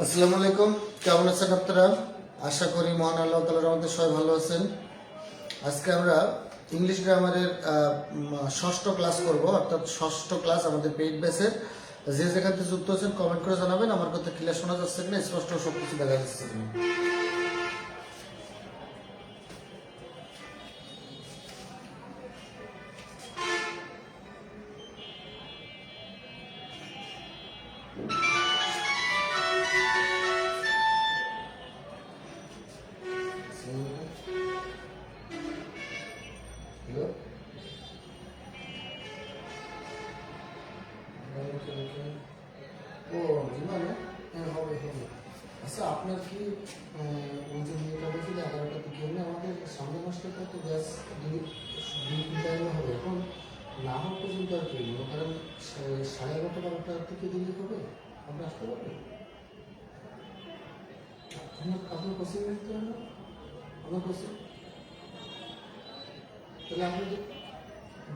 আসসালামু আলাইকুম, কেমন আছেন আপনারা? আশা করি মহান আল্লাহ তাআলার রহমতে সবাই ভালো আছেন। আজকে আমরা ইংলিশ গ্রামারের ষষ্ঠ ক্লাস করব, অর্থাৎ ষষ্ঠ ক্লাস আমাদের পেইড বেসের। যে যেখান থেকে যুক্ত হচ্ছেন কমেন্ট করে জানাবেন আমার কথা ক্লিয়ার শোনা যাচ্ছে কিনা, স্পষ্ট সব কিছু দেখা যাচ্ছে কিনা। ও বিমানে হবে হবে। আচ্ছা, আপনার কি ওই যে মেয়েটা বলছিল 11টার দিকে এমনি আমাদের সামনে মাসটা তো গ্যাস দুই টাইমে হবে, এখন না হওয়া পর্যন্ত আর কি কারণ 11:30-12টার থেকে দিল্লি হবে, আপনি আসতে পারবেন? আপনার পসিবল তো না, আমার পসিবল তাহলে আপনি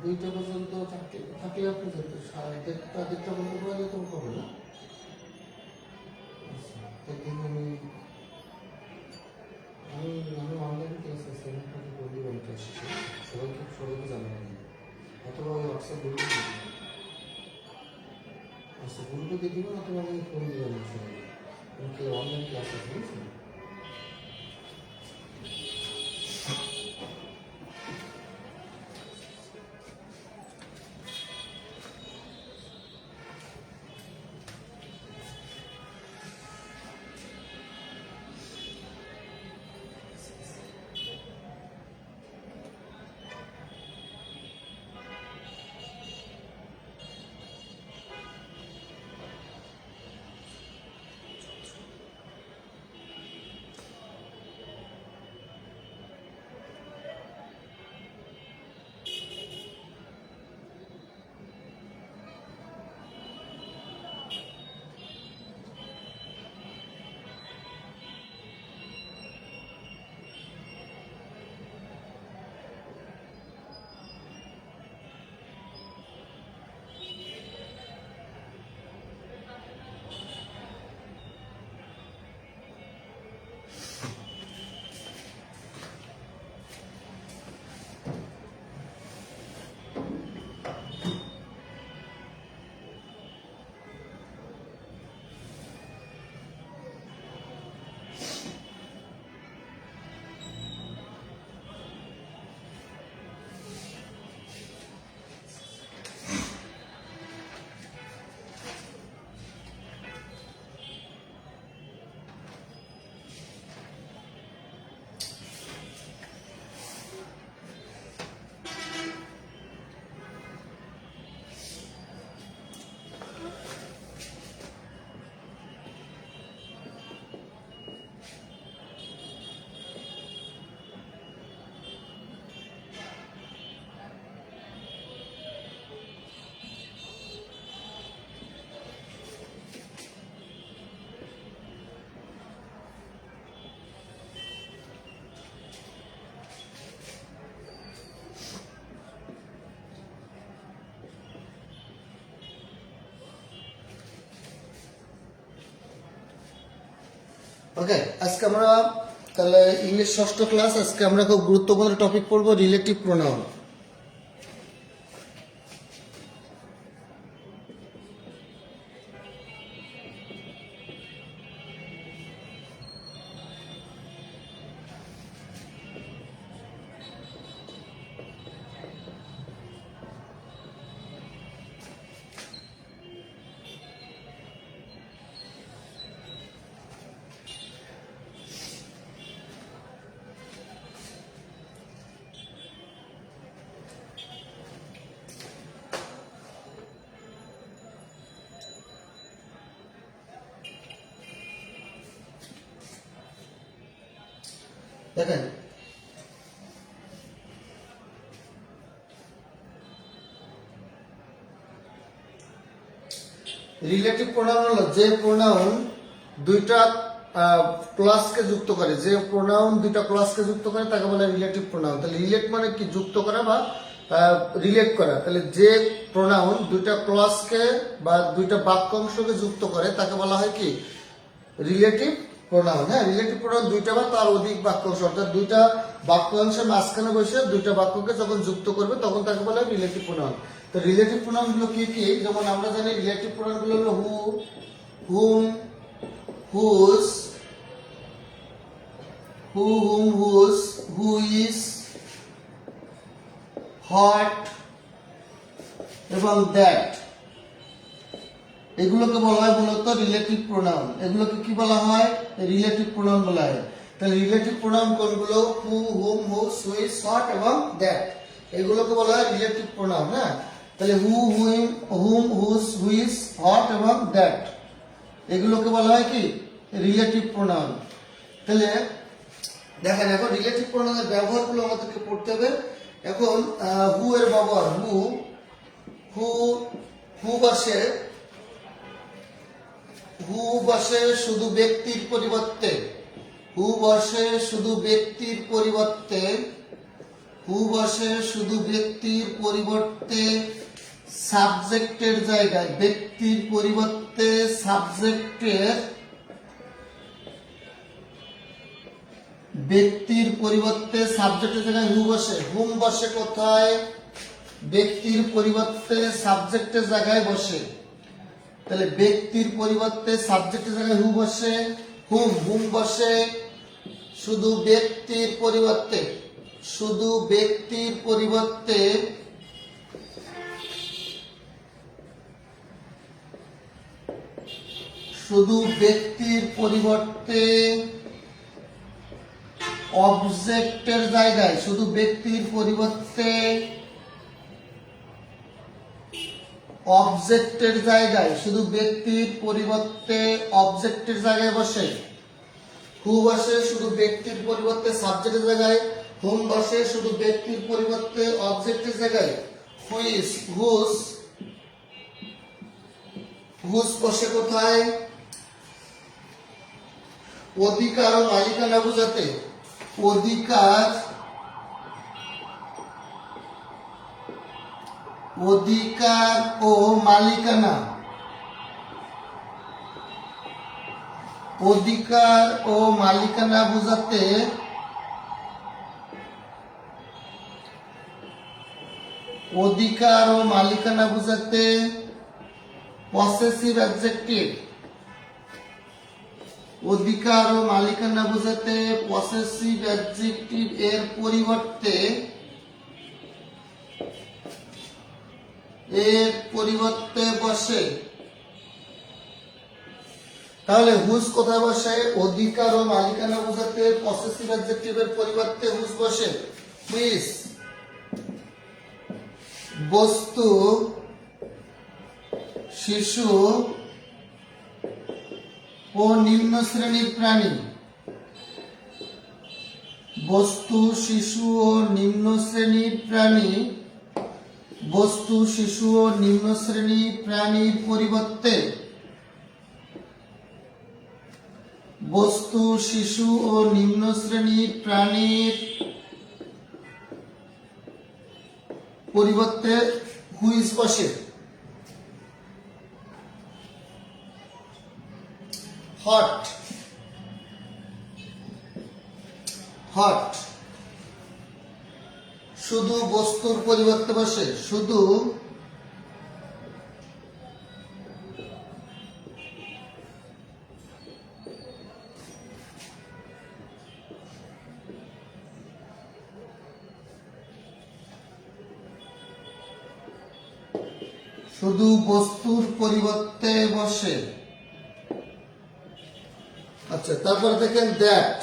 2টা পর্যন্ত থাকলে আপনি যেতে 1:30 পর্যন্ত করে তো হবে না। একদিন আমি অনলাইন ক্লাস আছে, আমি বলি বলতে এসেছি, সবাইকে জানাবেন অথবা ওই হোয়াটসঅ্যাপ গ্রুপে দিয়ে দিবেন। আচ্ছা, গ্রুপে দিয়ে দিবেন অথবা আমি ফোন দিবেন সবাইকে, আমাকে অনলাইন ক্লাস আছে বুঝছেন। ওকে, আজকে আমরা তাহলে ইংলিশ ষষ্ঠ ক্লাস, আজকে আমরা খুব গুরুত্বপূর্ণ টপিক পড়বো, রিলেটিভ প্রোনাউন। দেখেন, রিলেটিভ প্রোনাউন হলো যে প্রোনাউন দুইটা ক্লাসকে যুক্ত করে, যে প্রোনাউন দুইটা ক্লাসকে যুক্ত করে তাকে বলে রিলেটিভ প্রোনাউন। তাহলে রিলেট মানে কি? যুক্ত করা বা রিলেট করা। তাহলে যে প্রোনাউন দুইটা ক্লাসকে বা দুইটা বাক্যাংশকে যুক্ত করে তাকে বলা হয় কি? Relative pronoun. হ্যাঁ, রিলেটিভ প্রোনাউন দুইটা বা তার অধিক বাক্যাংশ, অর্থাৎ দুইটা বাক্যাংশের মাঝখানে বসে দুইটা বাক্যকে যখন যুক্ত করবে তখন তাকে বলা হয় রিলেটিভ প্রোনাউন। তো রিলেটিভ প্রোনাউন গুলো কি কি? যেমন আমরা জানি রিলেটিভ প্রোনাউন গুলো হলো who, whom, whose, who, whom, whose, who is, what এবং দ্যাট। এগুলোকে বলা হয় মূলত রিলেটিভ প্রোনাউন। এগুলোকে কি বলা হয়? রিলেটিভ প্রোনাউন বলা হয়। তাহলে রিলেটিভ প্রোনাউন কোনগুলো? হু, হুম, হুজ, হুইচ, হোয়াট এবং দ্যাট। এগুলোকে বলা হয় রিলেটিভ প্রোনাউন। হ্যাঁ, তাহলে হু, হুম, হুজ, হুইচ, হোয়াট এবং দ্যাট এগুলোকে বলা হয় কি? Relative pronoun. তাহলে দেখেন, এখন রিলেটিভ প্রোনাউনের ব্যবহারগুলো আমাদেরকে পড়তে হবে। এখন হু এর ব্যবহার। হু, হু, হু বসে, হু বসে শুধু ব্যক্তির পরিবর্তে, হু বসে শুধু ব্যক্তির পরিবর্তে, হু বসে শুধু ব্যক্তির পরিবর্তে সাবজেক্টের জায়গায়, ব্যক্তির পরিবর্তে সাবজেক্টের, ব্যক্তির পরিবর্তে সাবজেক্টের জায়গায় হু বসে। হুম বসে কোথায়? ব্যক্তির পরিবর্তে সাবজেক্টের জায়গায় বসে। তাহলে ব্যক্তির পরিবর্তে সাবজেক্টের জায়গায় হু বসে। হুম, হুম বসে শুধু ব্যক্তির পরিবর্তে, শুধু ব্যক্তির পরিবর্তে শুধু ব্যক্তির পরিবর্তে অবজেক্টের জায়গায়, শুধু ব্যক্তির পরিবর্তে অবজেক্টের জায়গায়, শুধু ব্যক্তির পরিবর্তে অবজেক্টের জায়গায় বসে। হু বসে শুধু ব্যক্তির পরিবর্তে সাবজেক্টের জায়গায়। হুম বসে শুধু ব্যক্তির পরিবর্তে অবজেক্টের জায়গায়। হুইচ, হুজ, হুজ বসে কোথায়? অধিকার ও মালিকানা বোঝাতে। অধিকার, অধিকার ও মালিকানা, অধিকার ও মালিকানা বোঝাতে অধিকার ও মালিকানা বোঝাতে পসেসিভ অ্যাডজেক্টিভ, অধিকার ও মালিকানা বোঝাতে পসেসিভ অ্যাডজেক্টিভ এর পরিবর্তে, এর পরিবর্তে বসে। তাহলে হুজ কোথায় বসে? অধিকার ও মালিকানা বোঝাতে পসেসিভ অ্যাডজেক্টিভ এর পরিবর্তে হুজ বসে। হুইচ বস্তু, শিশু ও নিম্ন শ্রেণীর প্রাণী, বস্তু, শিশু ও নিম্ন শ্রেণীর প্রাণী, বস্তু, শিশু ও নিম্ন শ্রেণীর প্রাণীর পরিবর্তে, বস্তু, শিশু ও নিম্ন শ্রেণীর প্রাণীর পরিবর্তে হুইচ বসে। হট, হট শুধু বস্তুর পরিবর্তে বসে, শুধু শুধু বস্তুর পরিবর্তে বসে। আচ্ছা, তারপরে দেখেন দ্যাট,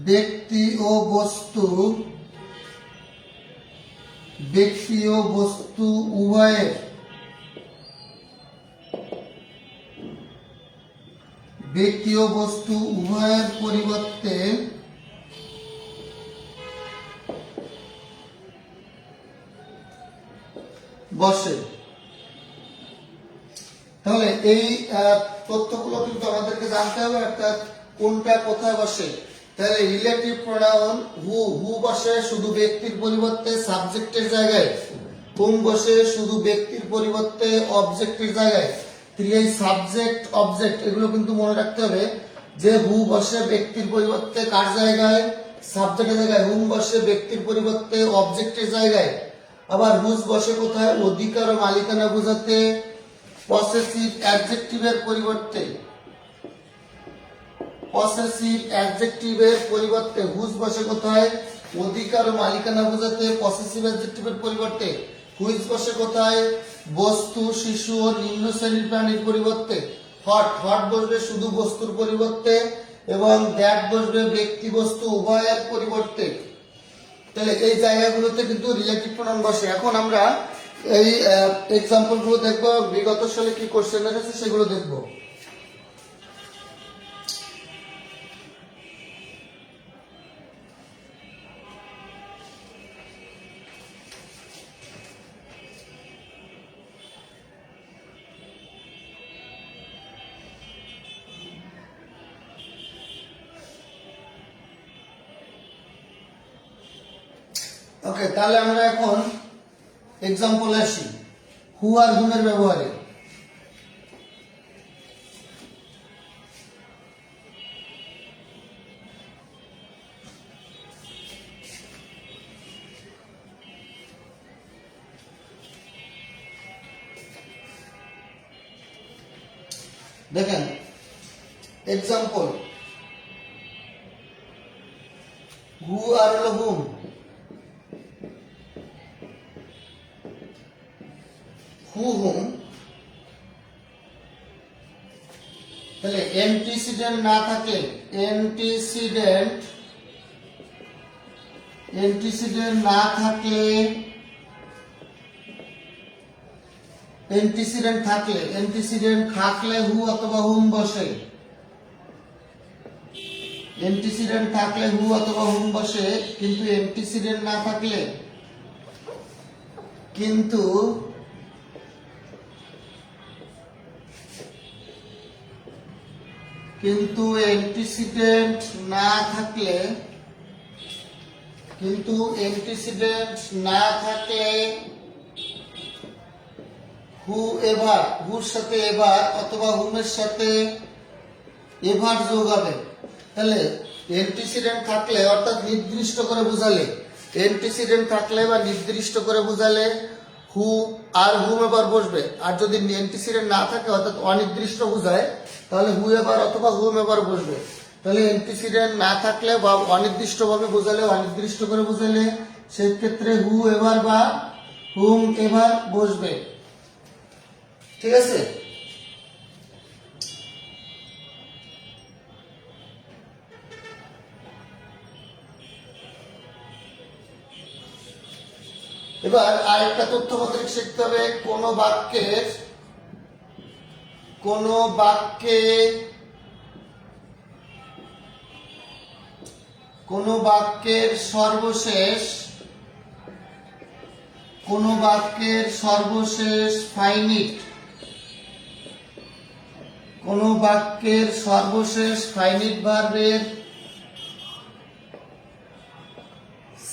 ব্যক্তি ও বস্তু, ব্যক্তি ও বস্তু উভয়ের, ব্যক্তি ও বস্তু উভয়ের পরিবর্তে বসে। তাহলে এই তথ্যগুলো কিন্তু আমাদেরকে জানতে হবে, অর্থাৎ কোনটা কোথায় বসে। তাহলে রিলেটিভ প্রোনাউন হু, হু বসে শুধু ব্যক্তির পরিবর্তে সাবজেক্টের জায়গায়। হুম বসে শুধু ব্যক্তির পরিবর্তে অবজেক্টের জায়গায়। তাহলে এই সাবজেক্ট অবজেক্ট এগুলো কিন্তু মনে রাখতে হবে যে হু বসে ব্যক্তির পরিবর্তে কার জায়গায়, সাবজেক্টের জায়গায়। হুম বসে ব্যক্তির পরিবর্তে অবজেক্টের জায়গায়। আবার হুজ বসে কোথায়, অধিকার ও মালিকানা বোঝাতে পসেসিভ অ্যাডজেক্টিভের পরিবর্তে। পসেসিভ অ্যাডজেক্টিভের পরিবর্তে হুজ বসে কোথায়, অধিকার ও মালিকানা বোঝাতে পসেসিভ অ্যাডজেক্টিভের পরিবর্তে। হুইচ বসে কোথায়, বস্তু, শিশু ও নিম্ন শ্রেণীর প্রাণীর পরিবর্তে। হট, হট বসবে শুধু বস্তুর পরিবর্তে এবং দ্যাট বসবে ব্যক্তি বস্তু উভয়ের পরিবর্তে। তাহলে এই জায়গাগুলোতে কিন্তু রিলেটিভ প্রোনাউন বসে। এখন আমরা এই এক্সাম্পল গুলো দেখবো, বিগত সালে কি কোশ্চেন এসেছে সেগুলো দেখবো। ওকে, তাহলে আমরা এখন এক্সাম্পল আসি হু আর হুমের ব্যবহারে। দেখেন এক্সাম্পল হু আর হলো হুম। হু হুম, তাহলে অ্যান্টিসিডেন্ট না থাকে, অ্যান্টিসিডেন্ট না থাকলে, অ্যান্টিসিডেন্ট থাকলে হু অথবা হুম বসে। অ্যান্টিসিডেন্ট থাকলে হু অথবা হুম বসে, কিন্তু অ্যান্টিসিডেন্ট না থাকলে, কিন্তু অ্যান্টিসিডেন্ট না থাকলে, হু এভার, হুর সাথে এভার অথবা হুমের সাথে এভার যোগ হবে। তাহলে অ্যান্টিসিডেন্ট থাকলে অর্থাৎ নির্দিষ্ট করে বোঝালে, অ্যান্টিসিডেন্ট থাকলে বা নির্দিষ্ট করে বোঝালে হু আর হুম এবার বসবে। আর যদি অ্যান্টিসিডেন্ট না থাকে অর্থাৎ অনির্দিষ্ট বোঝায় তাহলে হু এবার অথবা হুম এবার বসবে। তাহলে অ্যান্টিসিডেন্ট না থাকলে বা অনির্দিষ্টভাবে বোঝালে, অনির্দিষ্ট করে বোঝালে সেই ক্ষেত্রে হু এবার বা হুম এবার বসবে। ঠিক আছে? এবার আরেকটা তথ্য মাত্রিক শিখতে হবে। কোন বাক্যের সর্বশেষ ফাইনিট, ভার্বের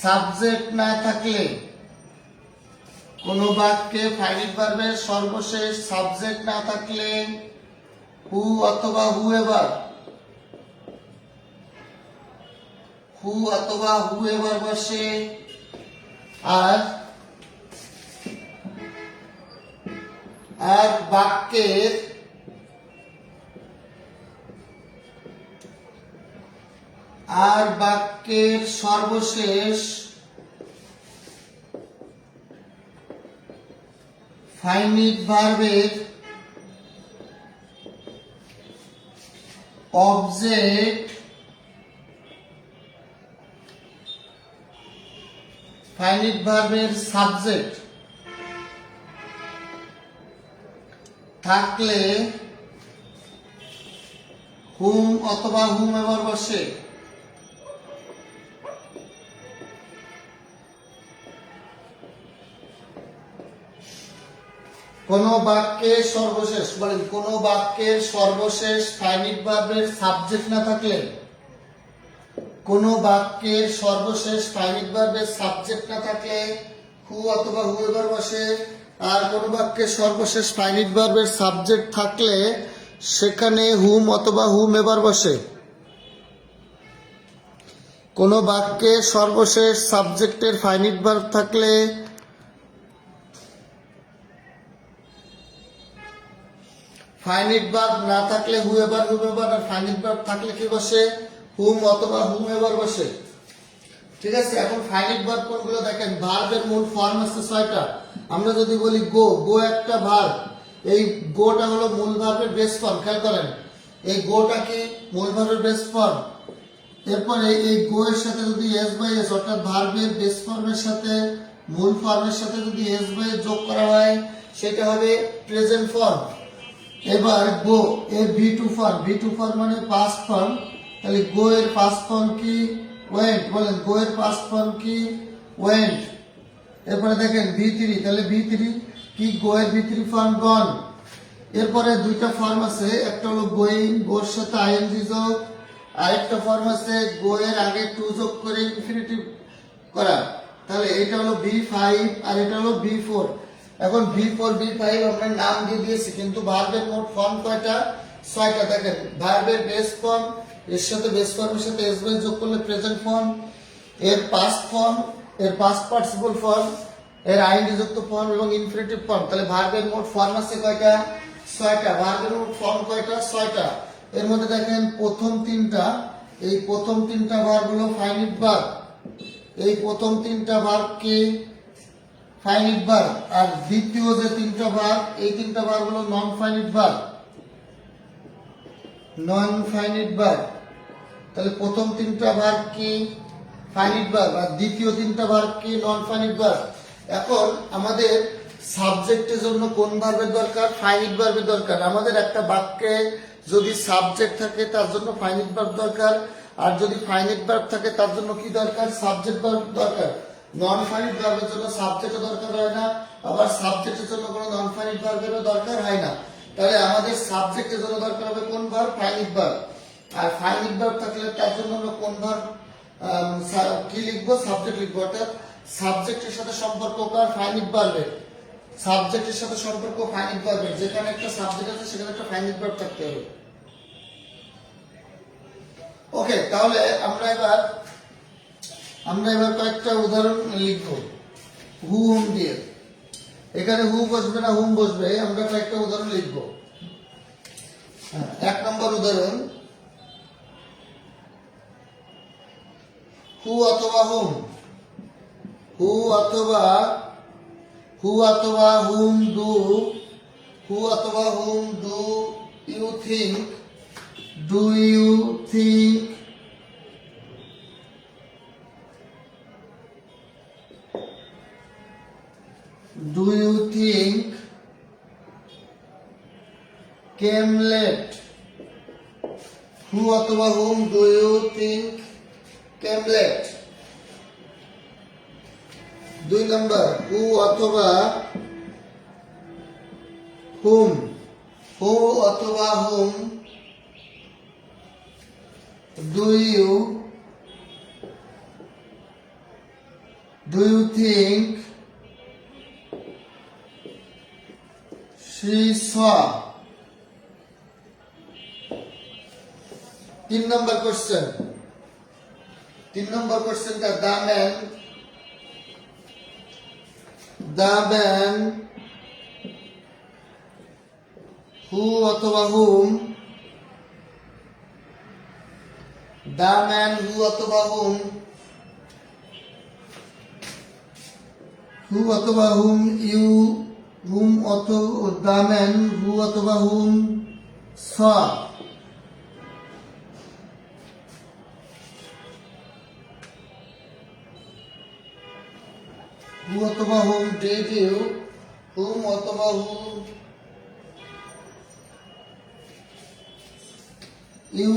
সাবজেক্ট না থাকলে, কোন বাক্যে ফাইনিট ভার্বের সর্বশেষ সাবজেক্ট না থাকলে হু অথবা হুএভার বসে। আর বাক্যের সর্বশেষ ফাইনিট ভার্বের অবজেক্ট, ফাইনিট ভার্বের সাবজেক্ট থাকলে হুম অথবা হুম এবার বসে। কোন বাক্যের সর্বশেষ ফাইনিট ভার্বের সাবজেক্ট না থাকলে, হু অথবা হু এবার বসে। আর কোন বাক্যে সর্বশেষ ফাইনিট ভার্বের সাবজেক্ট থাকলে সেখানে হুম অথবা হুম এবার বসে। কোন বাক্যে সর্বশেষ সাবজেক্টের ফাইনিট ভার্ব থাকলে ফাইনিট ভার্ব না থাকলে হু এবার হুম এবার, আর ফাইনিট ভার্ব থাকলে কি বসে? হুম অথবা হুম এবার বসে। ঠিক আছে, এখন ফাইনিট ভার্ব কোনগুলো দেখেন। ভার্বের মূল ফর্ম আছে 6টা। আমরা যদি বলি গো, গো একটা ভার্ব। এই গোটা হলো মূল ভার্বের বেস ফর্ম। খেয়াল করেন, এই গোটা কি মূল ভার্বের বেস ফর্ম। এরপরে এই গো এর সাথে যদি এস বাই এস অর্থাৎ ভার্বের বেস ফর্মের সাথে মূল ফর্মের সাথে যদি এস বাই এস যোগ করা হয় সেটা হবে প্রেজেন্ট ফর্ম। এবার গো এর ভি2 ফর্ম, ভি2 ফর্ম মানে পাস্ট ফর্ম। তাহলে গো এর পাস্ট ফর্ম কি? ওয়েন্ট। বলেন গো এর পাস্ট ফর্ম কি? ওয়েন্ট। এরপরে দেখেন ভি3, তাহলে ভি3 কি? গো এর ভি3 ফর্ম গন। এরপরে দুইটা ফর্ম আছে, একটা হলো গোয়িং, গোর সাথে আইএনজি যোগ। আরেকটা ফর্ম আছে গো এর আগে টু যোগ করে ইনফিনিটিভ করা। তাহলে এটা হলো ভি5 আর এটা হলো ভি4। এখন ভি4 ভি5 আমরা নাম দিয়ে দিয়েছি, কিন্তু ভার্বের মোট ফর্ম কয়টা? 6টা। দেখেন ভার্বের বেস ফর্ম, এর সাথে বেস ফর্মের সাথে এস বাই যোগ করলে প্রেজেন্ট ফর্ম, এর পাস্ট ফর্ম, এর পাস্ট পার্টিসিপল ফর্ম, এর আইএনজি যুক্ত ফর্ম এবং ইনফিনিটিভ ফর্ম। তাহলে ভার্বের মোট ফর্ম আছে কয়টা? 6টা। ভার্বের মোট ফর্ম কয়টা? 6টা। এর মধ্যে দেখেন প্রথম 3টা, এই প্রথম 3টা ভার্ব হলো ফাইনিট ভার্ব। এই প্রথম 3টা ভার্ব কি? Finite verb. আর দ্বিতীয় যে 3টা ভার্ব, এই 3টা ভার্ব হলো non finite verb. Non finite verb. তাহলে প্রথম 3টা ভার্ব কি? Finite verb. আর দ্বিতীয় 3টা ভার্ব কি? Non finite verb. এখন আমাদের সাবজেক্টের জন্য কোন ভার্বের দরকার? ফাইনিট ভার্বের দরকার। আমাদের একটা বাক্যে যদি সাবজেক্ট থাকে তার জন্য ফাইনিট ভার্ব দরকার, আর যদি ফাইনিট ভার্ব থাকে তার জন্য কি দরকার? সাবজেক্ট ভার্ব দরকার। নন ফাইনিট ভার্বের জন্য সাবজেক্টও দরকার হয় না, আবার সাবজেক্টের জন্য কোনো নন ফাইনিট ভার্বেরও দরকার হয় না। তাহলে আমাদের সাবজেক্টের জন্য দরকার হবে কোন ভার্ব? Finite verb. আর ফাইনিট ভার্ব থাকলে তার জন্য আমরা কোন ভার্ব কি লিখবো? সাবজেক্ট লিখবো। অর্থাৎ সাবজেক্টের সাথে সম্পর্ক কার? ফাইনিট ভার্বের। সাবজেক্টের সাথে সম্পর্ক ফাইনিট ভার্বের। যেখানে একটা সাবজেক্ট আছে সেখানে একটা ফাইনিট ভার্ব থাকতে হবে। ওকে, তাহলে আমরা এবার কয়েকটা উদাহরণ লিখবো হু হুম দিয়ে। এখানে হু বসবে না হুম বসবে, আমরা কয়েকটা উদাহরণ লিখবো। 1 নম্বর উদাহরণ, হু অথবা হুম। হু অথবা হুম ডু, হু অথবা whom do you think, do you think, do you think came late। Who অথবা whom do you think came late। 2 number, who অথবা হুম, হু অথবা whom do you think she saw। 3 number question, 3 number কোশ্চেনটা the man হু অথবা হুম, the man হু অথবা whom, who অথবা whom you, হুম অথবা the man হু অথবা হুম saw। হু অথবা হুম did you, হুম অথবা whom you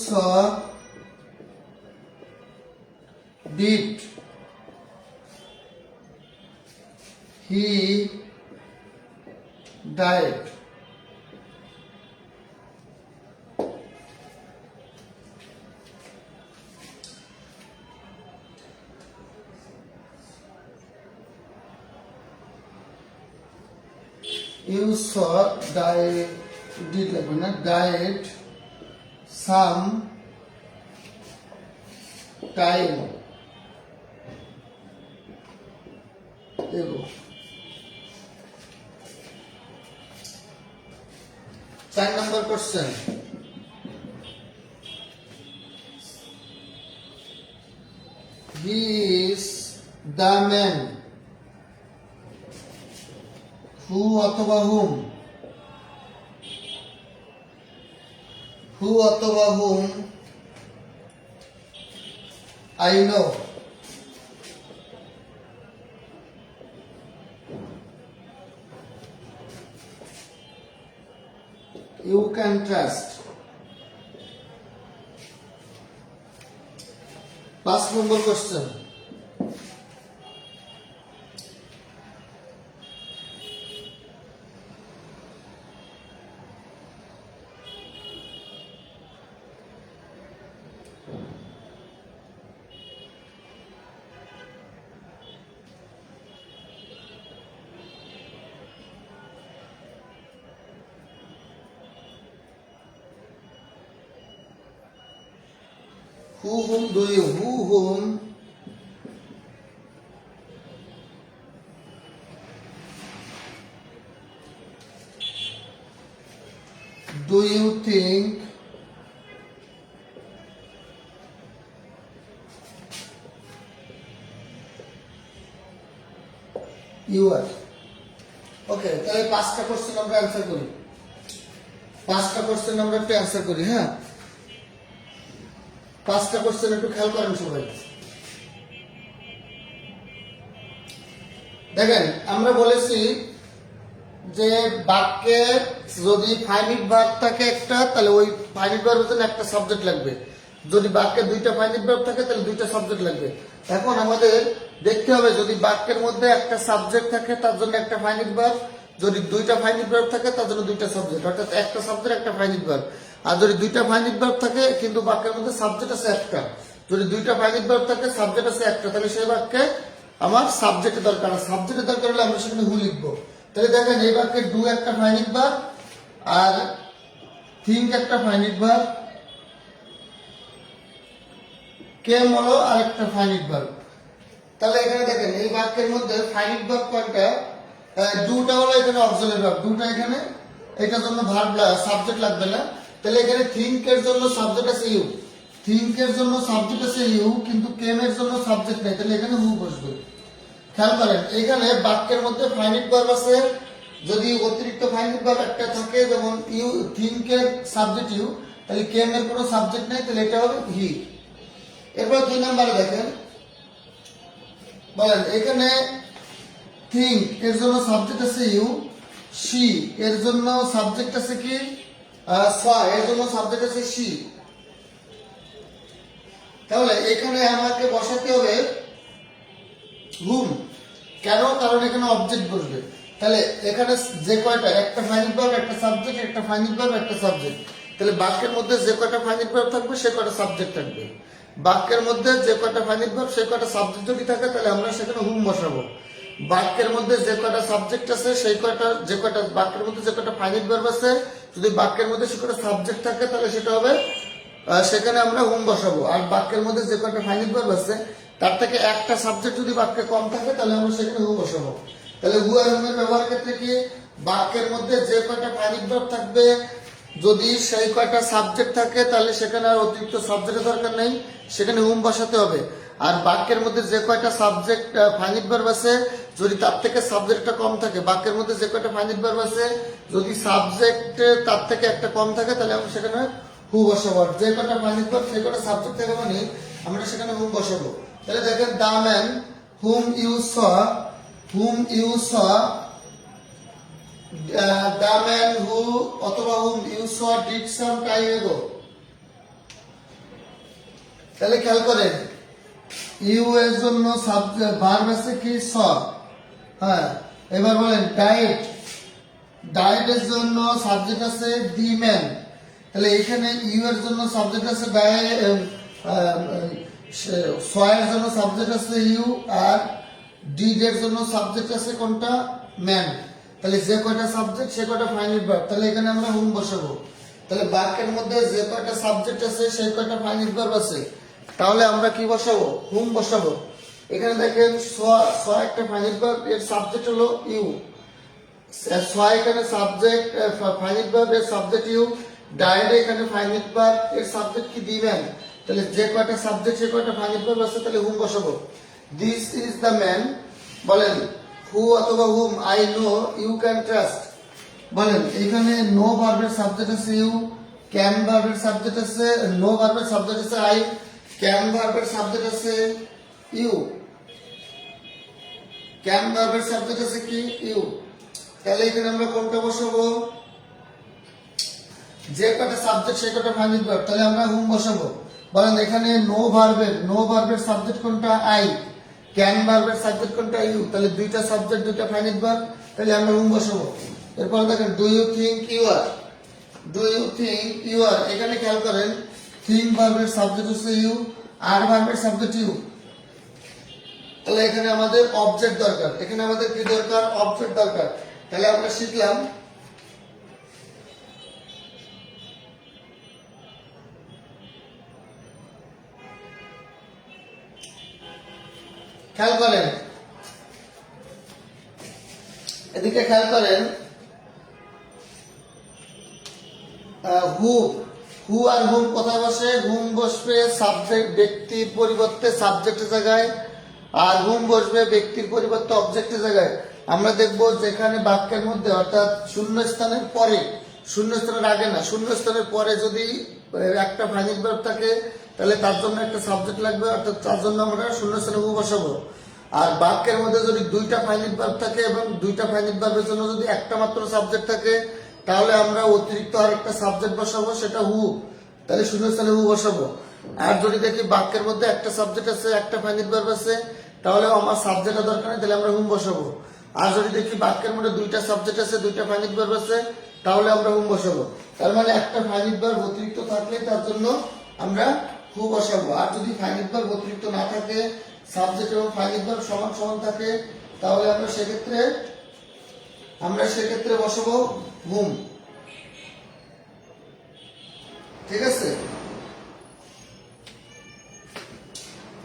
saw did he died। You saw did লাগবে না, died some time ago. 4 number question, he is the man who অথবা whom, who অথবা whom I know. You can trust. 5 number question. Whom do you, whom do you think you are? Okay, তাহলে 5টা question আমরা answer করি। 5টা question আমরা একটু answer করি। হ্যাঁ, 5টা কোশ্চেন একটু খেয়াল করেন সবাই। দেখেন, আমরা বলেছি যে বাক্যে যদি ফাইনিট ভার্ব থাকে একটা, তাহলে ওই ফাইনিট ভার্বের জন্য একটা সাবজেক্ট লাগবে। যদি বাক্যে 2টা ফাইনিট ভার্ব থাকে তাহলে 2টা সাবজেক্ট লাগবে। এখন আমাদের দেখতে হবে, যদি বাক্যের মধ্যে একটা সাবজেক্ট থাকে তার জন্য একটা ফাইনিট ভার্ব, যদি 2টা ফাইনিট ভার্ব থাকে তার জন্য 2টা সাবজেক্ট, অর্থাৎ একটা সাবজেক্ট একটা ফাইনিট ভার্ব। আর যদি 2টা ফাইনিট ভার্ব থাকে কিন্তু বাক্যের মধ্যে সাবজেক্ট আছে একটা, যদি 2টা ফাইনিট ভার্ব থাকে সাবজেক্ট আছে একটা, তাহলে সেই বাক্যে আমার সাবজেক্টের দরকার। আর সাবজেক্টের দরকার হলে আমরা সেখানে হু লিখবো। তাহলে দেখেন, এই বাক্যে ডু একটা ফাইনিট ভার্ব আর থিঙ্ক একটা ফাইনিট ভার্ব, কেম হলো আর একটা ফাইনিট ভার্ব। তাহলে এখানে দেখেন, এই বাক্যের মধ্যে ফাইনিট ভার্ব কয়টা? ডুটা হলো এখানে অক্সিলারি ভার্ব, ডুটা এখানে, এটার জন্য ভার্ব সাবজেক্ট লাগবে না। তাহলে এখানে থিঙ্ক এর জন্য সাবজেক্ট আছে ইউ, থিঙ্ক এর জন্য সাবজেক্ট আছে ইউ, কিন্তু কেম এর জন্য সাবজেক্ট নেই, তাহলে এখানে হু বসবে। খেয়াল করেন, এখানে বাক্যের মধ্যে ফাইনিট ভার্ব আছে, যদি অতিরিক্ত ফাইনিট ভার্ব একটা থাকে, যেমন ইউ, থিঙ্ক এর সাবজেক্ট ইউ, তাহলে কেম এর কোনো সাবজেক্ট নেই, তাহলে এটা হবে হি। এরপর 2 নম্বরে দেখেন, বলেন এখানে থিঙ্ক এর জন্য সাবজেক্ট আছে ইউ, শি এর জন্য সাবজেক্ট আছে কি এর জন্য সাবজেক্ট আছে শি। তাহলে এখানে আমাকে বসাতে হবে হুম। কেন? কারণ এখানে অবজেক্ট বসবে। তাহলে এখানে যে কয়টা, একটা ফাইনিট ভার্ব একটা সাবজেক্ট, একটা ফাইনিট ভার্ব একটা সাবজেক্ট, তাহলে বাক্যের মধ্যে যে কয়টা ফাইনিট ভার্ব থাকবে সে কয়টা সাবজেক্ট থাকবে। বাক্যের মধ্যে যে কয়টা ফাইনিট ভার্ব সে কয়টা সাবজেক্ট যদি থাকে তাহলে আমরা সেখানে হুম বসাবো। বাক্যের মধ্যে যে কয়টা সাবজেক্ট আছে সেই কয়টা, যে কয়টা বাক্যের মধ্যে যে কয়টা ফাইনিট ভার্ব আছে, যদি বাক্যের মধ্যে সে কয়টা সাবজেক্ট থাকে তাহলে সেটা হবে, সেখানে আমরা হুম বসাবো। আর বাক্যের মধ্যে যে কয়টা ফাইনিট ভার্ব আছে তার থেকে একটা সাবজেক্ট যদি বাক্যে কম থাকে তাহলে আমরা সেখানে হু বসাবো। তাহলে হু আর হুমের ব্যবহার ক্ষেত্রে কি, বাক্যের মধ্যে যে কয়টা ফাইনিট ভার্ব থাকবে যদি সেই কয়টা সাবজেক্ট থাকে তাহলে সেখানে আর অতিরিক্ত সাবজেক্টের দরকার নেই, সেখানে হুম বসাতে হবে। আর বাক্যের মধ্যে যে কয়টা সাবজেক্ট ফাইনিট ভার্ব আছে যদি তার থেকে সাবজেক্টটা কম থাকে, বাক্যের মধ্যে যে কয়টা ফাইনিট ভার্ব আছে যদি সাবজেক্ট তার থেকে একটা কম থাকে তাহলে আমরা সেখানে হু বসাবো। আর যে কয়টা ফাইনিট ভার্ব সেই কয়টা সাবজেক্ট থাকে মানে আমরা সেখানে হুম বসাবো। তাহলে দেখেন, the man whom you saw, whom you saw, the man who অথবা whom you saw did some time ago. তাহলে খেয়াল করেন, ইউ এর জন্য সাবজেক্ট ভার্ব আছে কি স। হ্যাঁ, এবার বলেন ডায়েট, ডায়েট এর জন্য সাবজেক্ট আছে দি ম্যান, তাহলে এখানে ইউ এর জন্য সাবজেক্ট আছে স এর জন্য সাবজেক্ট আছে ইউ, আর ডিড এর জন্য সাবজেক্ট আছে কোনটা ম্যান। তাহলে যে কয়টা সাবজেক্ট সে কয়টা ফাইনাইট ভার্ব, তাহলে এখানে আমরা হুম বসাবো। তাহলে বাক্যের মধ্যে যে কয়টা সাবজেক্ট আছে সেই কয়টা ফাইনাইট ভার্ব আছে, তাহলে আমরা কি বসাবো? হুম বসাবো। এখানে দেখেন সোয়া একটা ফাইনাইট ভার্ব, এর সাবজেক্ট হলো ইউ। সোয়া এখানে সাবজেক্ট, ফাইনাইট ভার্ব এর সাবজেক্ট ইউ। ডায়েটে এখানে ফাইনাইট ভার্ব এর সাবজেক্ট কি দিবেন? তাহলে যে কয়টা সাবজেক্ট সে কয়টা ফাইনাইট ভার্ব আছে, তাহলে হুম বসাবো। দিস ইজ দ্য ম্যান, বলেন হু অথবা whom I know you can trust. বলেন এখানে নো ভার্বের সাবজেক্ট আছে ইউ, ক্যান ভার্বের সাবজেক্ট আছে, নো ভার্বের সাবজেক্ট আছে আই, ক্যান ভার্বের সাবজেক্ট আছে ইউ, ক্যান ভার্বের সাবজেক্ট আছে কি? ইউ। তাহলে এখানে আমরা কোনটা বসাবো? যে কটা সাবজেক্ট সে কটা ফাইনাইট ভার্ব, তাহলে আমরা হুম বসাবো। বলেন এখানে নো ভার্বের সাবজেক্ট কোনটা? আই। ক্যান ভার্বের সাবজেক্ট কোনটা? ইউ। তাহলে দুইটা সাবজেক্ট দুইটা ফাইনাইট ভার্ব, তাহলে আমরা হুম বসাবো। এরপর দেখেন do you think you are, do you think you are, এখানে খেয়াল করেন থিংক ভার্বের সাবজেক্ট হচ্ছে ইউ, আর ভার্বের সাবজেক্ট ইউ। তাহলে এখানে আমাদের অবজেক্ট দরকার, এখানে আমাদের কি দরকার? অবজেক্ট দরকার। তাহলে আমরা শিখলাম খেয়াল করেন, এদিকে খেয়াল করেন হু, হু আর হুম কোথায় বসে? হুম বসবে সাবজেক্ট ব্যক্তির পরিবর্তে সাবজেক্টের জায়গায়, আর হুম বসবে ব্যক্তির পরিবর্তে অবজেক্টের জায়গায়। আমরা দেখব যেখানে বাক্যের মধ্যে অর্থাৎ শূন্যস্থানের পরে, শূন্যস্থানের আগে না, শূন্যস্থানের পরে যদি একটা ফাইনাইট ভার্ব থাকে তাহলে তার জন্য একটা সাবজেক্ট লাগবে, অর্থাৎ তার জন্য আমরা শূন্যস্থানে হু বসাবো। আর বাক্যের মধ্যে যদি দুইটা ফাইনাইট ভার্ব থাকে এবং দুইটা ফাইনাইট ভার্বের জন্য যদি একটা মাত্র সাবজেক্ট থাকে, তাহলে আমরা অতিরিক্ত আরেকটা সাবজেক্ট বসাবো, সেটা হু। তাহলে শূন্যস্থানে হু বসাবো। আর যদি দেখি বাক্যের মধ্যে একটা সাবজেক্ট আছে একটা ফাইনাইট ভার্ব আছে, তাহলে আমার সাবজেক্টের দরকার নেই, তাহলে আমরা হুম বসাবো। আর যদি দেখি বাক্যের মধ্যে দুইটা সাবজেক্ট আছে দুইটা ফাইনাইট ভার্ব আছে, তাহলে আমরা হুম বসাবো। তার মানে একটা ফাইনাইট ভার্ব অতিরিক্ত থাকলে তার জন্য আমরা হু বসাবো। আর যদি ফাইনাইট ভার্ব অতিরিক্ত না থাকে, সাবজেক্ট এবং ফাইনাইট ভার্ব সমান সমান থাকে, তাহলে আমরা সেক্ষেত্রে বসাবো হুম। ঠিক আছে?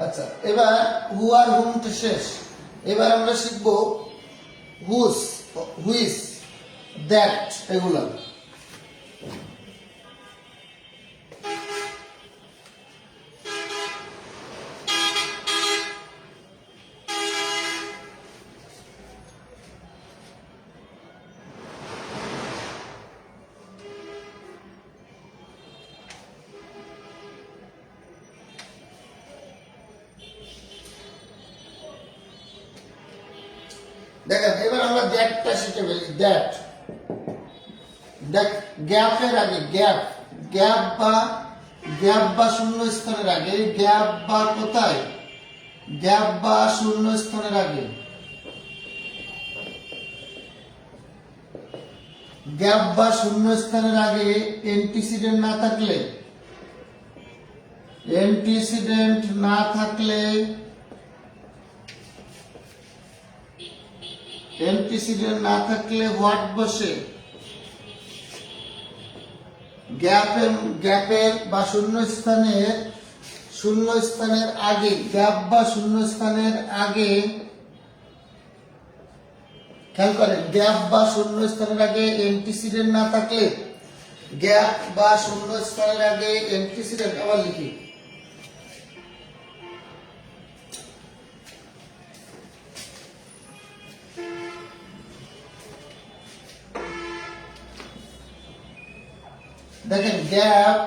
আচ্ছা, এবার হু আর হুম তো শেষ। এবার আমরা শিখবো হুস, হুইস, দ্যাট, এগুলা। দেখেন এবার আমরা দ্যাটটা শিখে ফেলি। দ্যাট, গ্যাপের আগে, গ্যাপ বা শূন্য স্থানের আগে, গ্যাপ বা কোথায়? গ্যাপ বা শূন্য স্থানের আগে, গ্যাপ বা শূন্য স্থানের আগে অ্যান্টিসিডেন্ট না থাকলে, অ্যান্টিসিডেন্ট না থাকলে, অ্যান্টিসিডেন্ট না থাকলে হোয়াট বসে? গ্যাপের বা শূন্যস্থানের আগে, গ্যাপ বা শূন্যস্থানের আগে, খেয়াল করেন গ্যাপ বা শূন্যস্থানের আগে অ্যান্টিসিডেন্ট না থাকলে, গ্যাপ বা শূন্যস্থানের আগে অ্যান্টিসিডেন্ট, আবার লিখি দেখেন গ্যাপ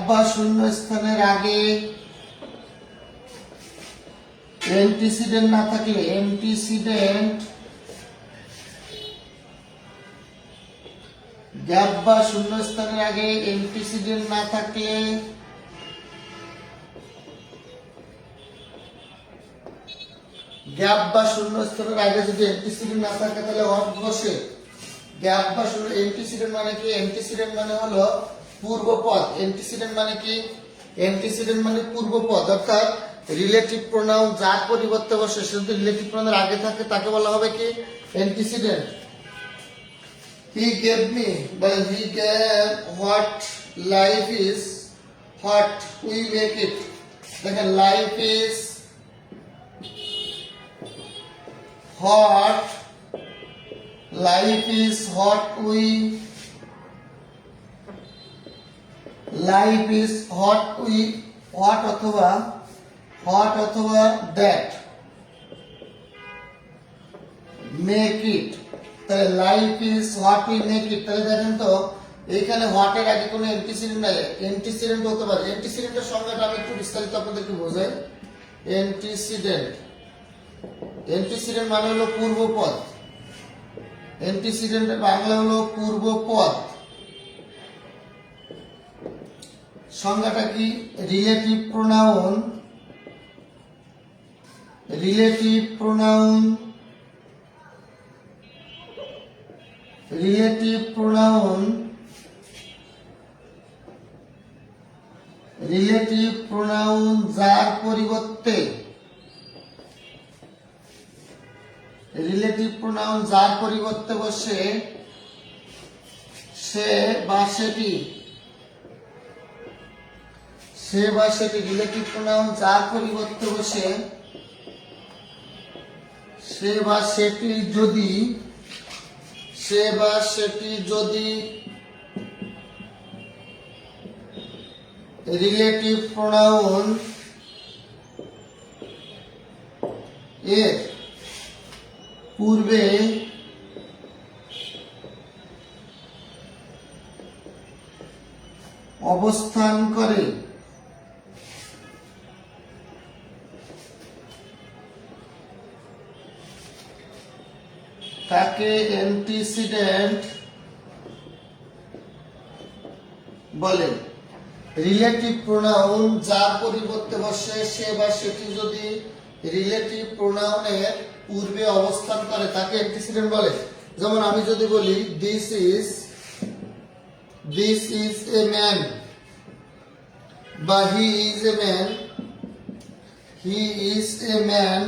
বা শূন্যস্থানের আগে অ্যান্টিসিডেন্ট না থাকলে, গ্যাপ বা শূন্যস্থানের আগে অ্যান্টিসিডেন্ট না থাকলে গ্যাপ বা শূন্যস্থানের আগে যদি অ্যান্টিসিডেন্ট না থাকে তাহলে হোয়াট বসে? গ্যাপ বা শূন্য, অ্যান্টিসিডেন্ট মানে কি? অ্যান্টিসিডেন্ট মানে হলো পূর্বপদ। অ্যান্টিসিডেন্ট মানে কি? অ্যান্টিসিডেন্ট মানে পূর্বপদ, অর্থাৎ রিলেটিভ প্রোনাউন যার পরিবর্তে বসে সে যদি রিলেটিভ প্রোনাউনের আগে থাকে তাকে বলা হবে কি অ্যান্টিসিডেন্ট। হি গেভ মি, বলে he gave what life is, what we make it. দেখেন life is what, life is what we, life is what we, what অথবা দ্যাট মেক ইট। তাহলে life is what we make it. তাহলে দেখেন তো এইখানে what এর আগে কোনো অ্যান্টিসিডেন্ট নাই, অ্যান্টিসিডেন্ট হতে পারে। অ্যান্টিসিডেন্টের সংজ্ঞাটা আমি একটু বিস্তারিত আপনাদেরকে বোঝাই। অ্যান্টিসিডেন্ট, অ্যান্টিসিডেন্ট মানে হলো পূর্বপদ। অ্যান্টিসিডেন্টের বাংলা হলো পূর্বপদ। সংজ্ঞাটা কি? Relative pronoun, relative pronoun, relative pronoun, relative pronoun যার পরিবর্তে, রিলেটিভ প্রোনাউন যার পরিবর্তে বসে সে বা সেটি, সে বা সেটি, রিলেটিভ প্রোনাউন যার পরিবর্তে বসে সে বা সেটি যদি, সে বা সেটি যদি রিলেটিভ প্রোনাউন এর পূর্বে অবস্থান করে তাকে অ্যান্টিসিডেন্ট বলে। রিলেটিভ প্রোনাউন যার পরিবর্তে বসে সে বা সেটি যদি রিলেটিভ প্রোনাউনের পূর্বে অবস্থান করে তাকে অ্যান্টিসিডেন্ট বলে। যেমন আমি যদি বলি দিস ইজ এ ম্যান, বা he is a man, he is a man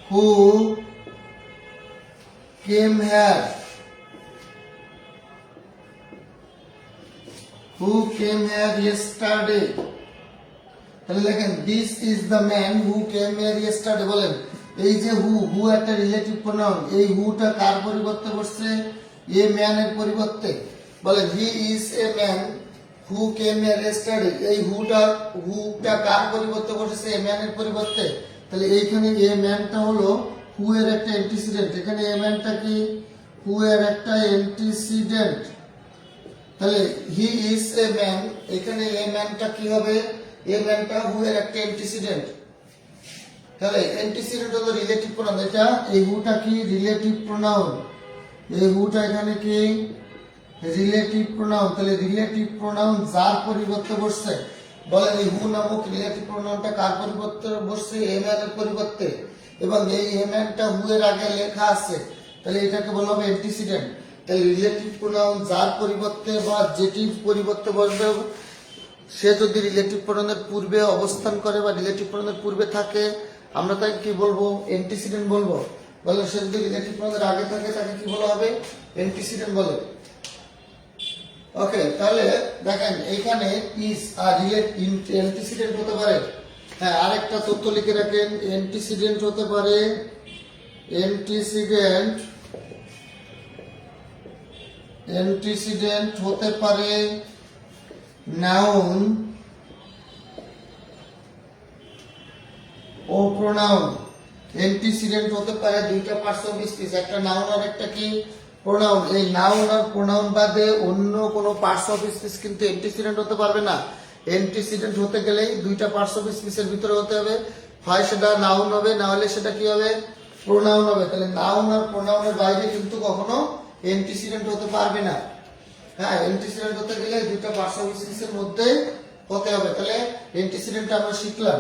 who came here, who came here yesterday। তাহলে দেখেন this is the man who came here yesterday। বলেন এই যে হু একটা রিলেটিভ প্রোনাউন, এই হুটা কার পরিবর্তে বসছে? এ ম্যান এর পরিবর্তে। বলেন he is a man who came here yesterday, এই হুটা কার পরিবর্তে বসেছে? এ ম্যান এর পরিবর্তে। তাহলে এইখানে এ ম্যানটা হলো হু এর একটা অ্যান্টিসিডেন্ট, এখানে এ ম্যানটা কি হু এর একটা অ্যান্টিসিডেন্ট। তাহলে হি ইজ এ ম্যান, এখানে এ ম্যানটা কি হবে? এ ম্যানটা হু এর একটা অ্যান্টিসিডেন্ট। তাহলে অ্যান্টিসিডেন্ট হলো রিলেটিভ প্রোনাউন, এটা এই হুটা কি রিলেটিভ প্রোনাউন, এই হুটা এখানে কি রিলেটিভ প্রোনাউন। তাহলে রিলেটিভ প্রোনাউন যার পরিবর্তে বসছে, বলেন এই হু নামক রিলেটিভ প্রোনাউনটা কার পরিবর্তে বসছে? এ ম্যান এর পরিবর্তে, এবং এই এ ম্যানটা হু এর আগে লেখা আছে, তাহলে এটাকে বলা হবে অ্যান্টিসিডেন্ট। তাহলে রিলেটিভ প্রোনাউন যার পরিবর্তে বা যেটি পরিবর্তে বসবে সে যদি রিলেটিভ প্রোনাউনের পূর্বে অবস্থান করে বা রিলেটিভ প্রোনাউনের পূর্বে থাকে আমরা তাকে কি বলবো? অ্যান্টিসিডেন্ট বলবো। বলে সে যদি রিলেটিভ প্রোনাউনের আগে থাকে তাকে কি বলা হবে? অ্যান্টিসিডেন্ট বলে। ওকে, তাহলে দেখেন এইখানে ইজ আর অ্যান্টিসিডেন্ট হতে পারে। হ্যাঁ, আরেকটা তথ্য লিখে রাখেন, অ্যান্টিসিডেন্ট হতে পারে, অ্যান্টিসিডেন্ট হতে পারে নাউন ও প্রোনাউন। অ্যান্টিসিডেন্ট হতে পারে দুইটা পার্টস অফ স্পিচ, একটা নাউন আর একটা কি প্রোনাউন। এই নাউন আর প্রোনাউন বাদে অন্য কোনো পার্টস অফ স্পিচ কিন্তু অ্যান্টিসিডেন্ট হতে পারবে না। অ্যান্টিসিডেন্ট হতে গেলেই দুইটা পার্টস অফ স্পিচের ভিতরে হতে হবে, হয় সেটা নাউন হবে না হলে সেটা কি হবে? প্রোনাউন হবে। তাহলে নাউন আর প্রোনাউনের বাইরে কিন্তু কখনো অ্যান্টিসিডেন্ট হতে পারবে না। হ্যাঁ, অ্যান্টিসিডেন্ট হতে গেলে দুইটা পার্টস অফ স্পিচের মধ্যে হতে হবে। তাহলে অ্যান্টিসিডেন্টটা আমরা শিখলাম।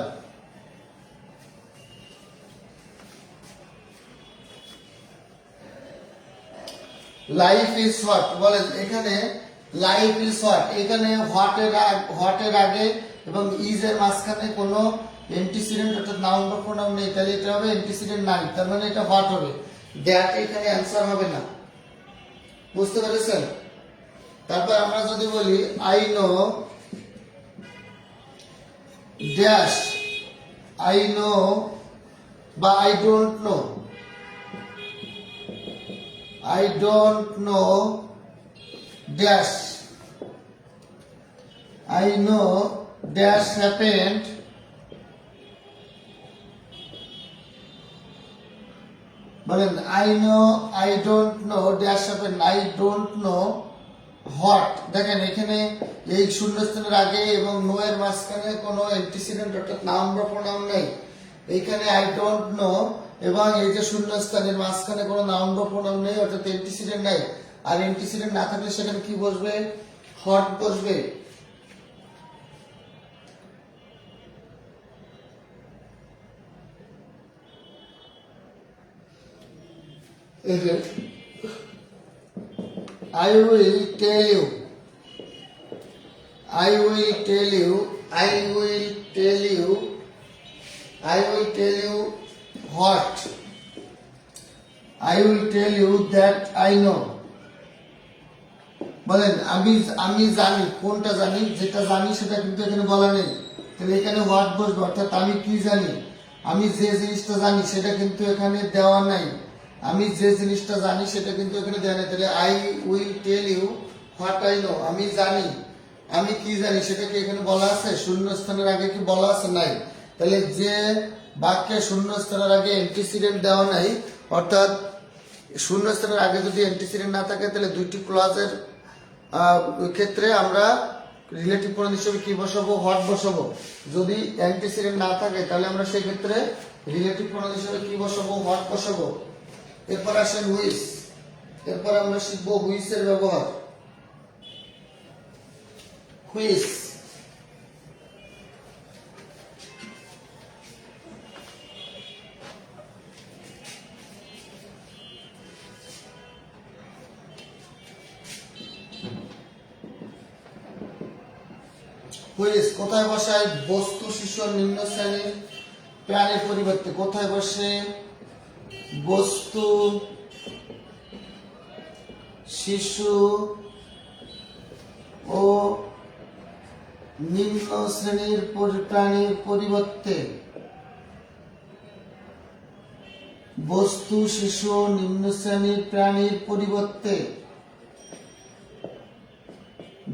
লাইফ ইজ হোয়াট, বলেন এখানে লাইফ ইজ হোয়াট, এখানে হোয়াট এর আগে এবং ইজ এর মাঝখানে কোনো অ্যান্টিসিডেন্ট অর্থাৎ নাউন বা প্রোনাউন নেই, তাহলে এটা হবে অ্যান্টিসিডেন্ট নাই, তার মানে এটা হোয়াট হবে, দ্যাট এখানে অ্যান্সার হবে না। বুঝতে পেরেছেন? তারপর আমরা যদি বলি I know dash, I know বা I don't know, I don't know dash, I know dash happened বলেন I know I don't know dash happened, I don't know what। দেখেন এখানে এই শূন্যস্থানের আগে এবং নো এর মাঝখানে কোনো অ্যান্টিসিডেন্ট অর্থাৎ নাউন বা প্রোনাউন নেই। এইখানে I don't know এবং এই যে শূন্যস্থানের মাঝখানে কোনো নাউন বা প্রোনাউন নেই অর্থাৎ অ্যান্টিসিডেন্ট নাই। আর অ্যান্টিসিডেন্ট না থাকলে সেখানে কি বসবে? হট বসবে। I will tell you, I will tell you, I will tell you, I will tell you what? I will tell you that I know। বলেন আমি জানি, কোনটা জানি? যেটা জানি সেটা কিন্তু এখানে বলা নেই, তাহলে এখানে হোয়াট বসবে, অর্থাৎ আমি কি জানি, আমি যে জিনিসটা জানি সেটা কিন্তু এখানে দেওয়া নাই। আমি যে জিনিসটা জানি সেটা কিন্তু এখানে দেওয়া নাই, তাহলে I will tell you what I know, আমি জানি, আমি কি জানি সেটা কি এখানে বলা আছে? শূন্যস্থানের আগে কি বলা আছে? নাই। তাহলে যে বাক্যে শূন্যস্থানের আগে অ্যান্টিসিডেন্ট দেওয়া নাই, অর্থাৎ শূন্যস্থানের আগে যদি অ্যান্টিসিডেন্ট না থাকে তাহলে দুইটি ক্লজের ক্ষেত্রে আমরা রিলেটিভ প্রোনাউন হিসেবে কি বসাবো? হোয়াট বসাবো। যদি অ্যান্টিসিডেন্ট না থাকে তাহলে আমরা সেই ক্ষেত্রে রিলেটিভ প্রোনাউন হিসেবে কি বসাবো? হোয়াট বসাবো। এরপর আসেন হুইচ, এরপর আমরা শিখবো হুইচ এর ব্যবহার। হুইচ, হুইচ কোথায় বসায়? বস্তু, শিশু, নিম্ন শ্রেণীর প্রাণীর পরিবর্তে কোথায় বসে? বস্তু, শিশু ও নিম্ন শ্রেণীর প্রাণীর পরিবর্তে। বস্তু, শিশু ও নিম্ন শ্রেণীর প্রাণীর পরিবর্তে।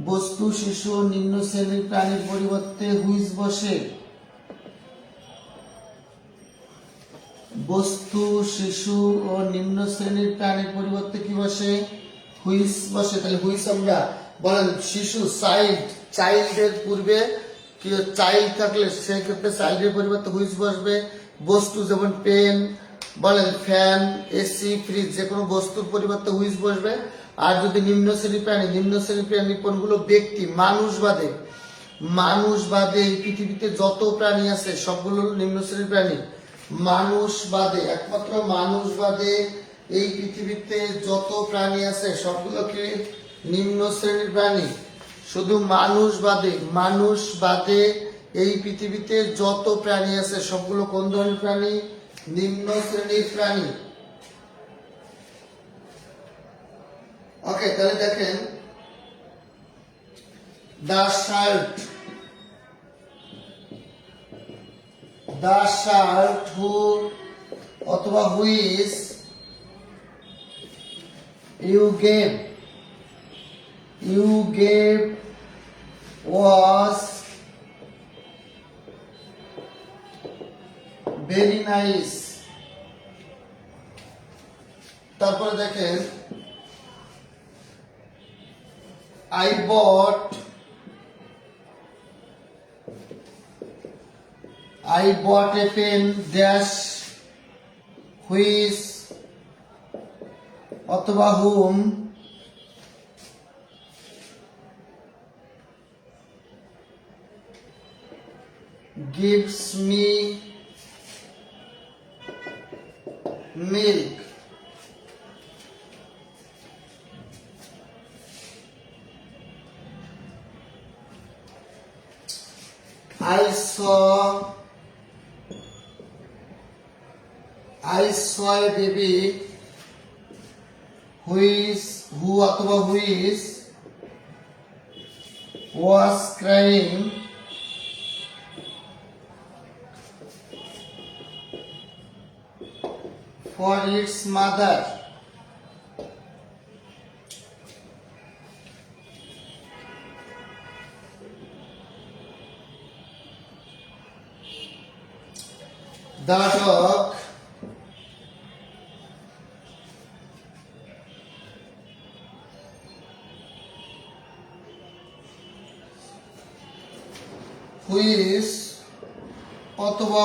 বস্তু, শিশু ও নিম্ন শ্রেণীর প্রাণীর পরিবর্তে হুইচ বসে। বস্তু, শিশু ও নিম্ন শ্রেণীর প্রাণীর পরিবর্তে কি বসে? হুইচ বসে। তাহলে হুইচ আমরা বলেন শিশু, চাইল্ড, চাইল্ডের পূর্বে কি চাইল্ড থাকলে সেই ক্ষেত্রে চাইল্ডের পরিবর্তে হুইচ বসবে। বস্তু যেমন পেন, বলেন ফ্যান, এসি, ফ্রিজ, যে কোনো বস্তুর পরিবর্তে হুইচ বসবে। আর যদি নিম্ন শ্রেণীর প্রাণী, নিম্ন শ্রেণীর প্রাণী কোনগুলো? ব্যক্তি, মানুষ বাদে, মানুষ বাদে এই পৃথিবীতে যত প্রাণী আছে সবগুলো নিম্ন শ্রেণীর প্রাণী। মানুষ বাদে, একমাত্র মানুষ বাদে এই পৃথিবীতে যত প্রাণী আছে সবগুলো কি? নিম্ন শ্রেণীর প্রাণী। শুধু মানুষ বাদে, মানুষ বাদে এই পৃথিবীতে যত প্রাণী আছে সবগুলো কোন ধরনের প্রাণী? নিম্ন শ্রেণীর প্রাণী। ওকে, তাহলে দেখেন the shirt, the shirt who অথবা which you gave was very nice। তারপরে দেখেন I bought a pen dash which অথবা whom gives me milk। I saw a baby who অথবা who is was crying for its mother. The dog who is অথবা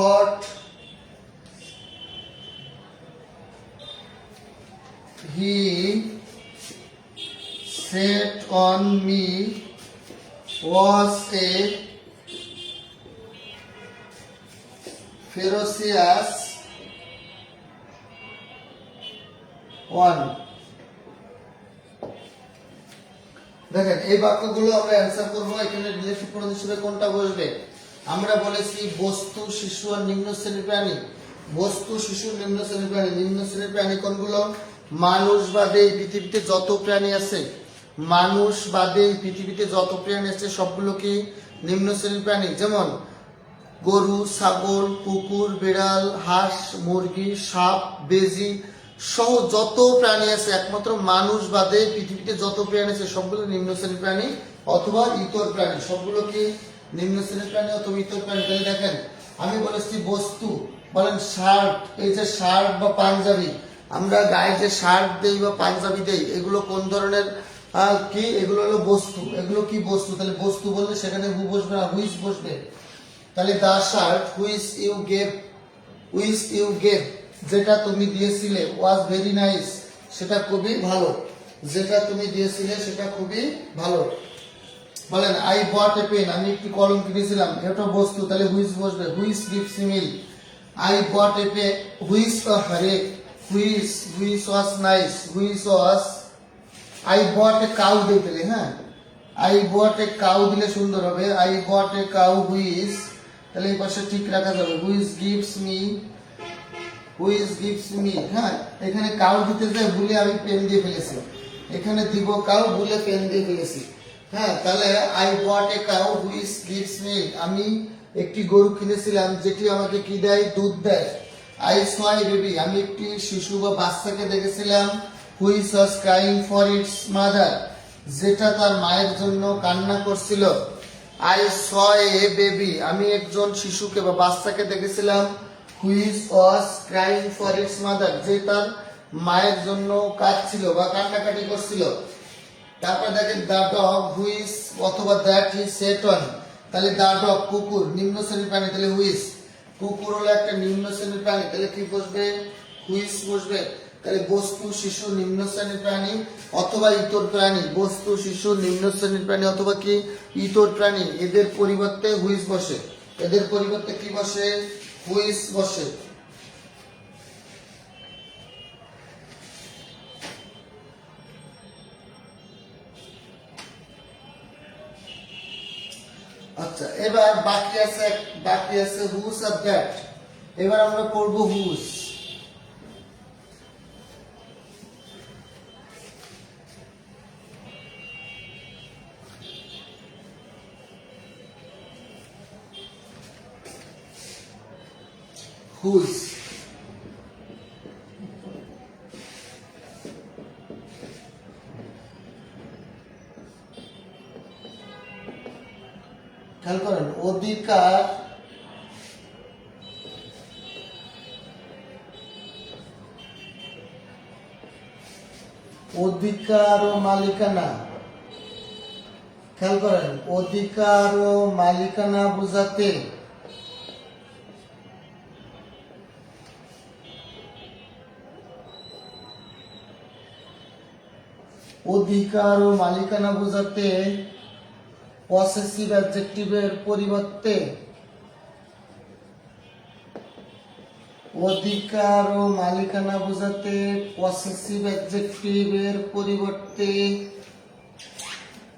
what he set on me was a ferocious one. দেখেন এই বাক্যগুলো আমরা answer করব। এখানে relative pronoun হিসেবে কোনটা বসবে? আমরা বলেছি বস্তু, শিশু আর নিম্ন শ্রেণীর প্রাণী। বস্তু, শিশু, নিম্ন শ্রেণীর প্রাণী। নিম্ন শ্রেণীর প্রাণী কোনগুলো? মানুষ বাদে এই পৃথিবীতে যত প্রাণী আছে, মানুষ বাদে এই পৃথিবীতে যত প্রাণী আছে সবগুলো কি নিম্ন শ্রেণীর প্রাণী। যেমন গরু, ছাগল, কুকুর, বিড়াল, হাঁস, মুরগি, সাপ, বেজি সহ যত প্রাণী আছে, একমাত্র মানুষ বাদে পৃথিবীতে যত প্রাণী আছে সবগুলো নিম্ন শ্রেণীর প্রাণী অথবা ইতর প্রাণী। সবগুলো কি নিম্ন শ্রেণীর প্রাণী অথবা ইতর প্রাণী। তাহলে দেখেন আমি বলেছি বস্তু, বলেন শার্ট, এই যে শার্ট বা পাঞ্জাবি, আমরা গায়ে যে শার্ট দেই বা পাঞ্জাবি দেই এগুলো কোন ধরনের কি? এগুলো হলো বস্তু। এগুলো কি বস্তু? তাহলে বস্তু বললে সেখানে হু বসবে না, হুইচ বসবে। তাহলে দা শার্ট হুইচ ইউ গেভ যেটা তুমি দিয়েছিলে ওয়াজ ভেরি নাইস, সেটা খুবই ভালো। যেটা তুমি দিয়েছিলে সেটা খুবই ভালো। বলেন আই বট এ পেন, আমি একটি কলম কিনেছিলাম, এটা বস্তু। তাহলে হুইচ বসবে, which gives meal. I bought a pen which was nice, which was. I bought a cow দিলে, হ্যাঁ আই বট এ কাউ দিলে সুন্দর হবে। I bought a cow which, তাহলে এই পাশে ঠিক রাখা যাবে। হুইচ গিভস মি, হ্যাঁ এখানে কাউ দিতে যাই ভুলে আমি পেন দিয়ে ফেলেছি, এখানে দিব কাউ, ভুলে পেন দিয়ে ফেলেছি। হ্যাঁ তাহলে I bought a cow which gives me, আমি একটি গরু কিনেছিলাম যেটি আমাকে কি দেয়? দুধ দেয়। আই স এ বেবি, আমি একটি শিশু বা বাচ্চাকে দেখেছিলাম which was crying for its mother, যেটা তার মায়ের জন্য কান্না করছিল। আই স এ বেবি, আমি একজন শিশুকে বা বাচ্চাকে দেখেছিলাম which was crying for its mother, যে তার মায়ের জন্য কাঁদছিল বা কান্নাকাটি করছিল। তারপর দেখেন দা ডগ হুইচ অথবা দ্যাট হি সেট অন, তাহলে দা ডগ কুকুর, নিম্ন শ্রেণীর প্রাণী। তাহলে হুইচ, কুকুর হলো একটা নিম্ন শ্রেণীর প্রাণী, তাহলে কি বসবে? হুইচ বসবে। তাহলে বস্তু, শিশু, নিম্ন শ্রেণীর প্রাণী অথবা ইতর প্রাণী। বস্তু, শিশু, নিম্ন শ্রেণীর প্রাণী অথবা কি ইতর প্রাণী, এদের পরিবর্তে হুইচ বসে। এদের পরিবর্তে কি বসে? হুইচ বসে। আচ্ছা এবার বাকি আছে হুস আর দ্যাট। এবার আমরা পড়ব হুস। হুস খেয়াল করেন, অধিকার, অধিকার ও মালিকানা। খেয়াল করেন, অধিকার ও মালিকানা বোঝাতে অধিকার ও মালিকানা বোঝাতে পসেসিভ অ্যাডজেক্টিভের পরিবর্তে অধিকার ও মালিকানা বোঝাতে পসেসিভ অ্যাডজেক্টিভের পরিবর্তে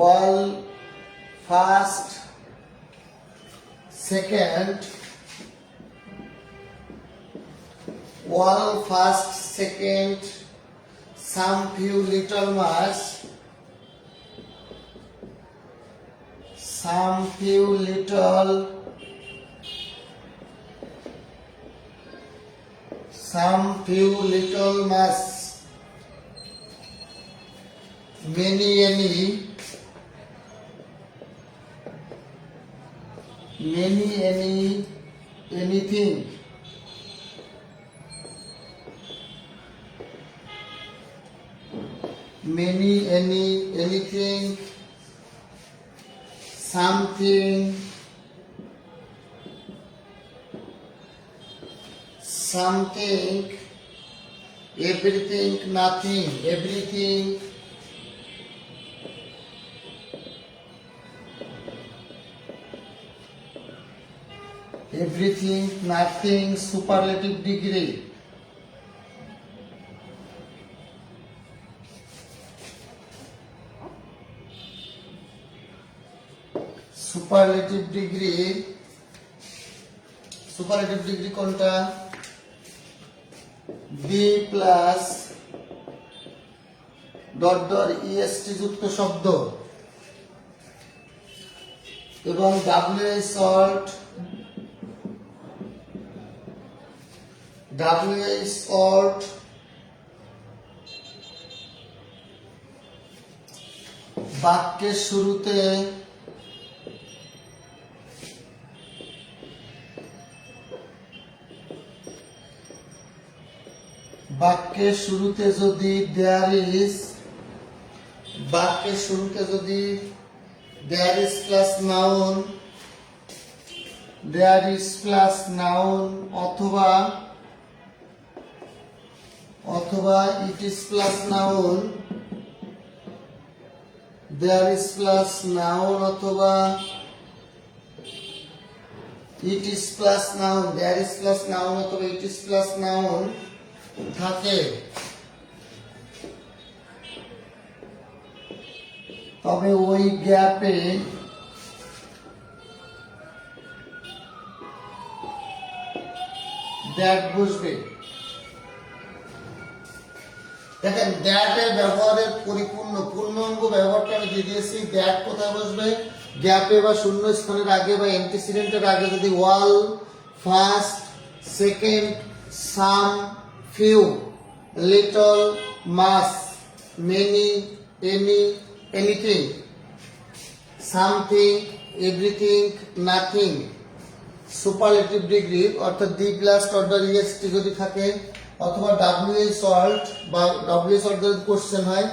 all first second, all first second, some few little much, some few little, mass, many anything, anything, something, everything, nothing, everything, nothing, superlative degree, superlative degree কোনটা? B plus dot dot EST যুক্ত শব্দ এবং WH short বাক্যের শুরুতে যদি there is plus noun, অথবা it is plus noun, there is plus noun, অথবা it is plus noun, there is plus noun, অথবা it is plus noun থাকে, তবে ওই গ্যাপে দ্যাট বসবে। দেখেন দ্যাট এর ব্যবহারের পূর্ণাঙ্গ ব্যবহারটা আমি দিয়ে দিয়েছি। দ্যাট কোথায় বসবে? গ্যাপে বা শূন্য স্থানের আগে বা অ্যান্টিসিডেন্টের আগে যদি all first second some few little much many any anything something everything nothing superlative degree অর্থাৎ ডি প্লাস অর্ডার ইএসটি যদি থাকে, অথবা ডাব্লিউএইচ সল্ট বা ডাব্লিউএইচ অর্ডার কোশ্চেন হয়,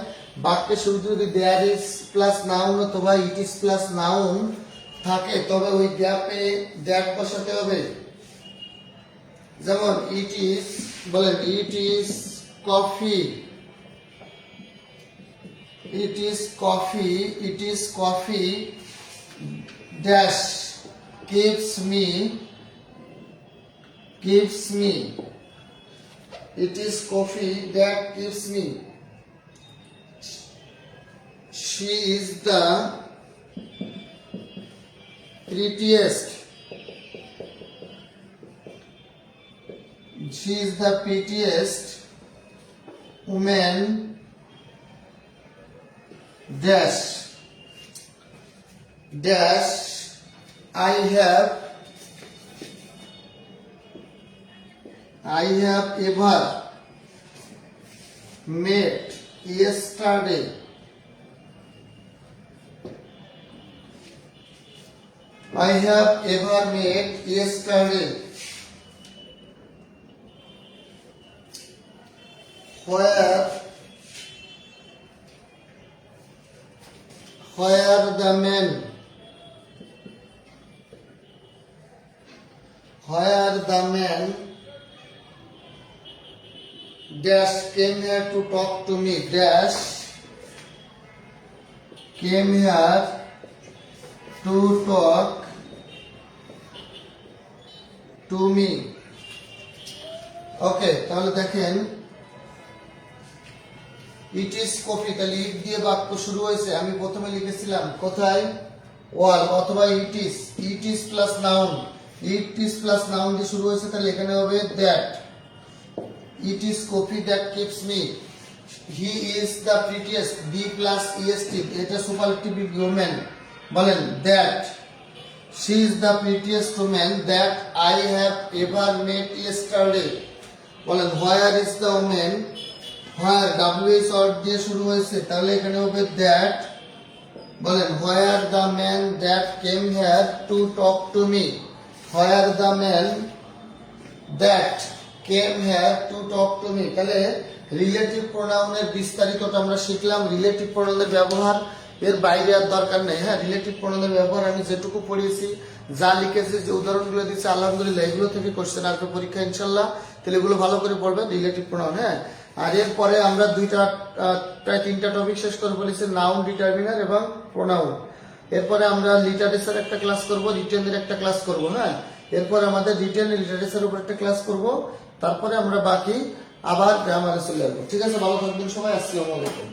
বাক্যের শুরুতে যদি দেয়ার ইজ প্লাস নাউন অথবা ইট ইজ প্লাস নাউন থাকে, তবে ওই গ্যাপে দ্যাট বসাতে হবে। যেমন ইট ইজ, বলেন ইট is coffee, it is coffee dash keeps me, it is coffee that keeps me, she is the prettiest, woman dash I have ever met yesterday, I have ever met yesterday, where the man dash came here to talk to me, dash came here to talk to me. ওকে, তাহলে দেখেন ইট is coffee, তাহলে ইট দিয়ে বাক্য শুরু হয়েছে। আমি প্রথমে লিখেছিলাম কোথায়, ওয়াল, অথবা it is plus noun, it is plus noun দিয়ে শুরু হয়েছে, তাহলে এখানে হবে that. It is coffee that keeps me, he is the prettiest, B plus EST, এটা সুপারলেটিভ উমেন, বলেন that she is the prettiest woman that I have ever met yesterday, বলেন where is the woman, where WH word দিয়ে শুরু হয়েছে, তাহলে এখানে হবে that, বলেন where the man that came here to talk to me, where the man that came here to talk to me, তাহলে relative প্রোনাউনের বিস্তারিতটা আমরা শিখলাম। রিলেটিভ প্রোনাউনের ব্যবহার এর বাইরে আর দরকার নেই। হ্যাঁ, রিলেটিভ প্রোনাউনের ব্যবহার আমি যেটুকু পড়িয়েছি, যা লিখেছি, যে উদাহরণগুলো দিচ্ছি, আলহামদুলিল্লাহ এগুলো থেকে কোশ্চেন আসবে পরীক্ষা ইনশাল্লাহ। তাহলে এগুলো ভালো করে পড়বেন, রিলেটিভ প্রোনাউন। হ্যাঁ, আর এরপরে আমরা প্রায় তিনটা টপিক শেষ করে বলেছি, নাউন, ডিটারমিনার এবং প্রোনাউন। এরপরে আমরা লিটারেচার একটা ক্লাস করব, রিটেনের একটা ক্লাস করব। হ্যাঁ, এরপরে আমাদের রিটেন লিটারেচার উপর একটা ক্লাস করব, তারপরে আমরা বাকি আবার গ্রামারে চলে আসবো। ঠিক আছে, ভালো থাকবেন সবাই, আসসালামু আলাইকুম।